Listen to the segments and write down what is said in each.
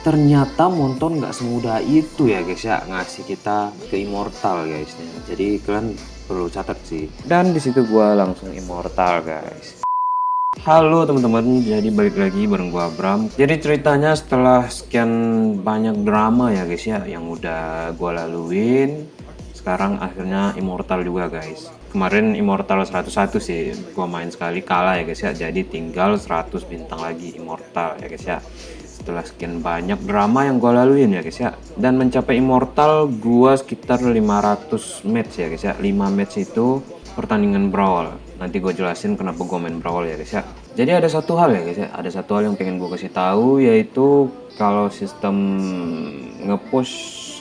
Ternyata Monton nggak semudah itu ya guys ya ngasih kita ke immortal guys. Jadi kalian perlu catat sih. Dan di situ gua langsung immortal guys. Halo teman-teman, jadi balik lagi bareng gua Abram. Jadi ceritanya setelah sekian banyak drama ya guys ya yang udah gua laluin, sekarang akhirnya immortal juga guys. Kemarin immortal 101 sih, gua main sekali kalah ya guys ya. Jadi tinggal 100 bintang lagi immortal ya guys ya. Setelah sekian banyak drama yang gua laluin ya guys ya. Dan mencapai immortal gua sekitar 500 match ya guys ya. 5 match itu pertandingan brawl. Nanti gue jelasin kenapa gue main brawl ya guys ya. Jadi ada satu hal ya guys ya, ada satu hal yang pengen gue kasih tahu, yaitu kalau sistem nge-push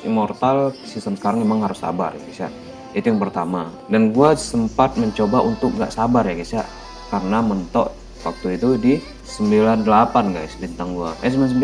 immortal sistem sekarang memang harus sabar ya guys ya. Itu yang pertama. Dan gue sempat mencoba untuk gak sabar ya guys ya, karena mentok waktu itu di 98 guys bintang gue. 99,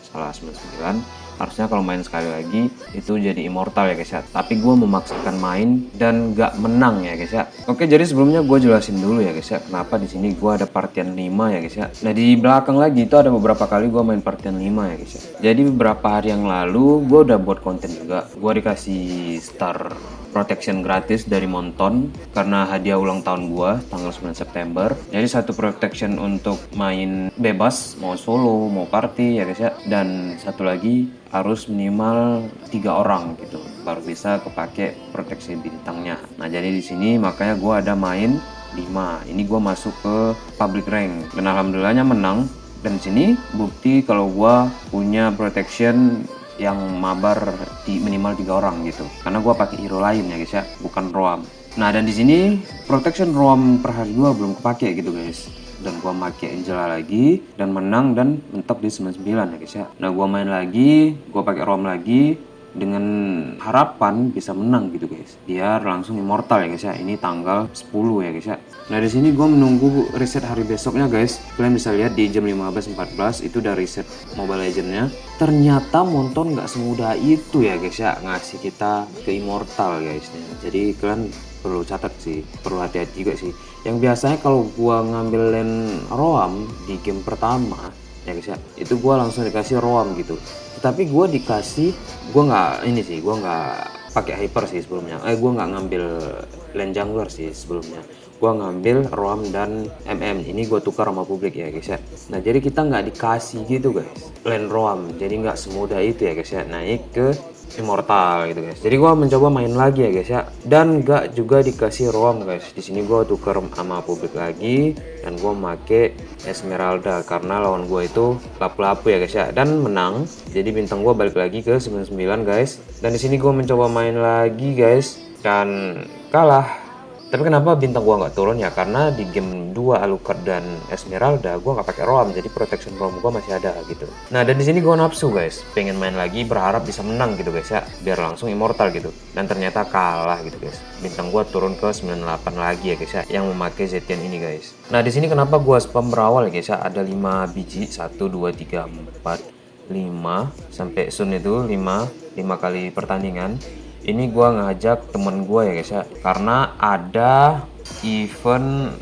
salah 99. Harusnya kalau main sekali lagi itu jadi immortal ya guys ya. Tapi gue memaksakan main dan gak menang ya guys ya. Oke, jadi sebelumnya gue jelasin dulu ya guys ya, kenapa di sini gue ada partian 5 ya guys ya. Nah di belakang lagi itu ada beberapa kali gue main partian 5 ya guys ya. Jadi beberapa hari yang lalu gue udah buat konten juga. Gue dikasih star protection gratis dari Monton karena hadiah ulang tahun gua tanggal 9 September. Jadi satu protection untuk main bebas, mau solo, mau party ya guys ya. Dan satu lagi harus minimal 3 orang gitu baru bisa kepake proteksi bintangnya. Nah, jadi di sini makanya gua ada main 5. Ini gua masuk ke public rank dan alhamdulillahnya menang. Dan di sini bukti kalau gua punya protection yang mabar di minimal 3 orang gitu. Karena gua pakai hero lain ya guys ya, bukan Roam. Nah, dan di sini protection Roam per hari gua belum kepake gitu guys. Dan gua pakai Angela lagi dan menang dan mentok di 99 ya guys ya. Nah, gua main lagi, gua pakai Roam lagi dengan harapan bisa menang gitu guys. Biar langsung immortal ya guys ya. Ini tanggal 10 ya guys ya. Nah, di sini gua menunggu reset hari besoknya guys. Kalian bisa lihat di jam 15.14 itu udah reset Mobile Legends-nya. Ternyata Monton nggak semudah itu ya guys ya ngasih kita ke immortal guys. Jadi kalian perlu catat sih, perlu hati-hati juga sih. Yang biasanya kalau gua ngambil lane Roam di game pertama ya guys ya, itu gua langsung dikasih Roam gitu. Tetapi gua dikasih, gua nggak pakai hyper sih sebelumnya. Gua nggak ngambil lane jungler sih sebelumnya. Gua ngambil Roam dan MM. Ini gua tukar sama publik ya guys ya. Nah, jadi kita nggak dikasih gitu guys lane Roam. Jadi nggak semudah itu ya guys ya naik ke immortal gitu guys. Jadi gua mencoba main lagi ya guys ya, dan gak juga dikasih Roam guys. Di sini gua tuker sama publik lagi dan gua make Esmeralda karena lawan gua itu lapu-lapu ya guys ya, dan menang. Jadi bintang gua balik lagi ke 99 guys. Dan di sini gua mencoba main lagi guys dan kalah. Tapi kenapa bintang gua nggak turun ya? Karena di game 2 Alucard dan Esmeralda gua nggak pakai Roam, jadi protection Roam gua masih ada gitu. Nah, dan di sini gua nafsu guys, pengen main lagi, berharap bisa menang gitu guys ya, biar langsung immortal gitu. Dan ternyata kalah gitu guys. Bintang gua turun ke 98 lagi ya guys ya, yang memakai Zetian ini guys. Nah, di sini kenapa gua spam berawal ya guys ya? Ada 5 biji, 1 2 3 4 5 sampai soon itu 5 kali pertandingan. Ini gua ngajak temen gua ya guys ya, karena ada event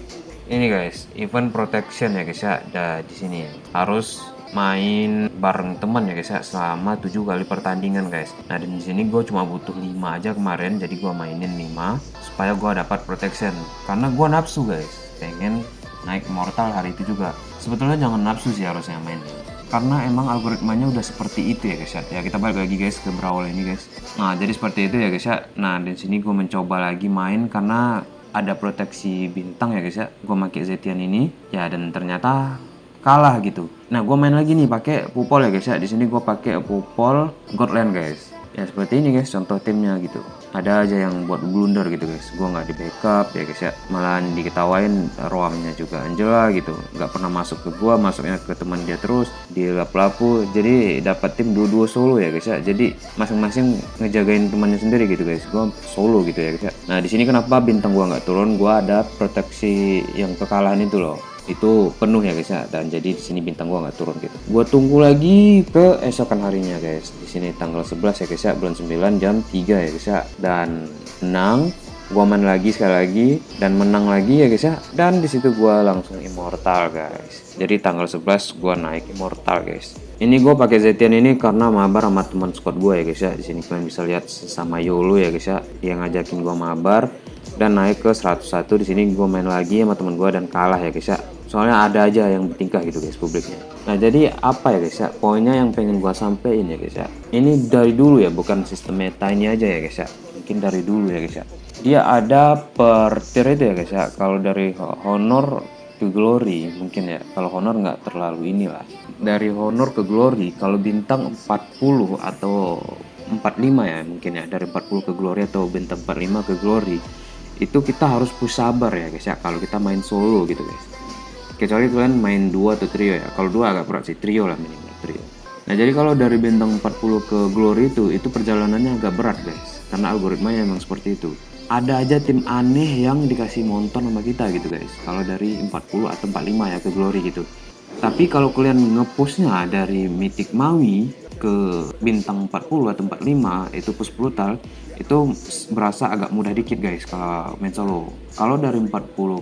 ini guys, event protection ya guys ya. Di sini harus main bareng teman ya guys ya selama 7 kali pertandingan guys. Nah, dan di sini gue cuma butuh 5 aja kemarin, jadi gua mainin 5 supaya gua dapat protection. Karena gua nafsu guys, pengen naik immortal hari itu juga. Sebetulnya jangan nafsu sih harusnya main, karena emang algoritmanya udah seperti itu ya guys ya. Ya, kita balik lagi guys ke brawl ini guys. Nah, jadi seperti itu ya guys ya. Nah, di sini gue mencoba lagi main karena ada proteksi bintang ya guys ya. Gue pakai Zetian ini ya, dan ternyata kalah gitu. Nah, gue main lagi nih pakai Pupol ya guys ya. Di sini gue pakai Pupol Godland guys. Ya seperti ini guys contoh timnya gitu. Ada aja yang buat blunder gitu guys. Gue nggak di backup ya guys ya, malahan diketawain Roamnya juga Angela gitu, nggak pernah masuk ke gua, masuknya ke teman dia terus di lapu-lapu. Jadi dapat tim dua-dua solo ya guys ya. Jadi masing-masing ngejagain temannya sendiri gitu guys. Gua solo gitu ya guys ya. Nah, di sini kenapa bintang gua nggak turun? Gua ada proteksi yang kekalahan itu loh, itu penuh ya guys ya, dan jadi di sini bintang gua nggak turun gitu. Gua tunggu lagi ke esokan harinya guys. Di sini tanggal 11 ya guys ya, bulan 9 jam 3 ya guys ya, dan menang Gua main lagi sekali lagi dan menang lagi ya guys ya. Dan di situ gua langsung immortal guys. Jadi tanggal 11 gua naik immortal guys. Ini gue pakai Zetian ini karena mabar sama teman squad gue ya guys ya. Di sini kalian bisa lihat sesama Yolo ya guys ya, yang ngajakin gue mabar dan naik ke 101. Di sini gue main lagi sama teman gue dan kalah ya guys ya. Soalnya ada aja yang bertingkah gitu guys publiknya. Nah jadi apa ya guys ya, poinnya yang pengen gue sampein ya guys ya. Ini dari dulu ya, bukan sistem meta ini aja ya guys ya. Mungkin dari dulu ya guys ya. Dia ada per tier itu ya guys ya. Kalau dari honor ke glory mungkin ya, kalau honor nggak terlalu inilah. Dari honor ke glory kalau bintang 40 atau 45 ya mungkin ya, dari 40 ke glory atau bintang 45 ke glory itu kita harus push sabar ya guys ya kalau kita main solo gitu guys, kecuali kalian main dua atau trio ya. Kalau dua agak berat sih, trio lah minimal trio. Nah jadi kalau dari bintang 40 ke glory itu perjalanannya agak berat guys, karena algoritmanya emang seperti itu. Ada aja tim aneh yang dikasih monton sama kita gitu guys, kalau dari 40 atau 45 ya ke glory gitu. Tapi kalau kalian ngepushnya dari Mythic Maui ke bintang 40 atau 45 itu push brutal, itu berasa agak mudah dikit guys kalau main solo. Kalau dari 40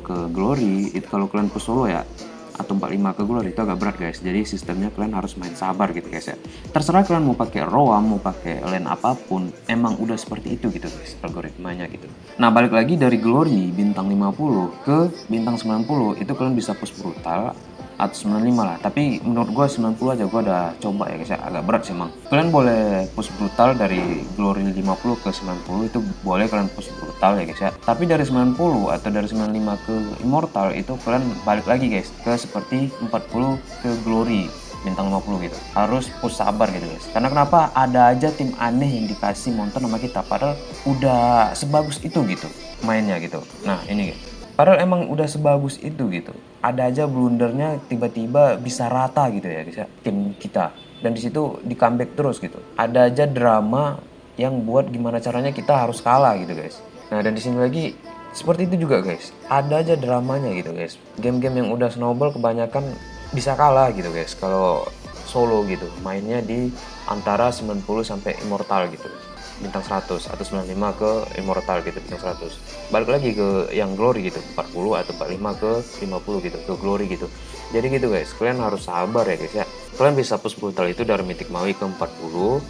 ke glory itu kalau kalian push solo ya, atau 45 ke glory itu agak berat guys. Jadi sistemnya kalian harus main sabar gitu guys ya. Terserah kalian mau pakai roam, mau pakai lane apapun, emang udah seperti itu gitu guys algoritmanya gitu. Nah balik lagi dari glory bintang 50 ke bintang 90 itu kalian bisa push brutal atau 95 lah, tapi menurut gue 90 aja gue udah coba ya guys ya, agak berat sih emang. Kalian boleh push brutal dari glory 50 ke 90 itu boleh kalian push brutal ya guys ya, tapi dari 90 atau dari 95 ke immortal itu kalian balik lagi guys ke seperti 40 ke glory bintang 50 gitu, harus push sabar gitu guys. Karena kenapa, ada aja tim aneh yang dikasih monton sama kita padahal udah sebagus itu gitu mainnya gitu. Nah ini guys, padahal emang udah sebagus itu gitu. Ada aja blundernya tiba-tiba bisa rata gitu ya guys ya, tim kita. Dan di situ di comeback terus gitu. Ada aja drama yang buat gimana caranya kita harus kalah gitu guys. Nah dan di sini lagi seperti itu juga guys. Ada aja dramanya gitu guys. Game-game yang udah snowball kebanyakan bisa kalah gitu guys kalau solo gitu. Mainnya di antara 90 sampai immortal gitu, bintang 100 atau 95 ke immortal gitu bintang 100. Balik lagi ke yang glory gitu 40 atau 45 ke 50 gitu ke glory gitu. Jadi gitu guys, kalian harus sabar ya guys ya. Kalian bisa push brutal itu dari Mythic Maui ke 40,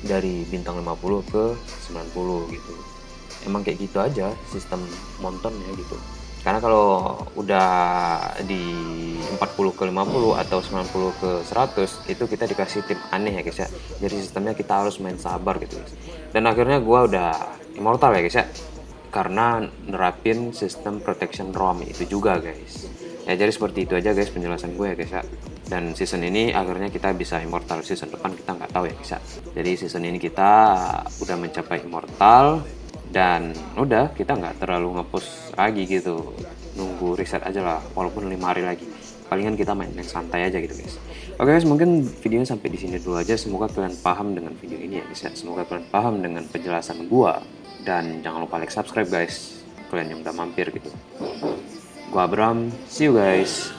dari bintang 50 ke 90 gitu. Emang kayak gitu aja sistem montonnya gitu. Karena kalau udah di 40 ke 50 atau 90 ke 100 itu kita dikasih tim aneh ya guys ya. Jadi sistemnya kita harus main sabar gitu guys. Dan akhirnya gua udah immortal ya guys ya, karena nerapin sistem protection ROM itu juga guys. Ya jadi seperti itu aja guys penjelasan gue ya guys ya. Dan season ini akhirnya kita bisa immortal, season depan kita nggak tahu ya guys ya. Jadi season ini kita udah mencapai immortal dan udah kita nggak terlalu ngepush lagi gitu, nunggu reset aja lah walaupun 5 hari lagi. Palingan kita main santai aja gitu guys. Oke guys, mungkin videonya sampai di sini dulu aja. Semoga kalian paham dengan video ini ya guys ya. Semoga kalian paham dengan penjelasan gua, dan jangan lupa like, subscribe guys kalian yang udah mampir gitu. Gua Abram, see you guys.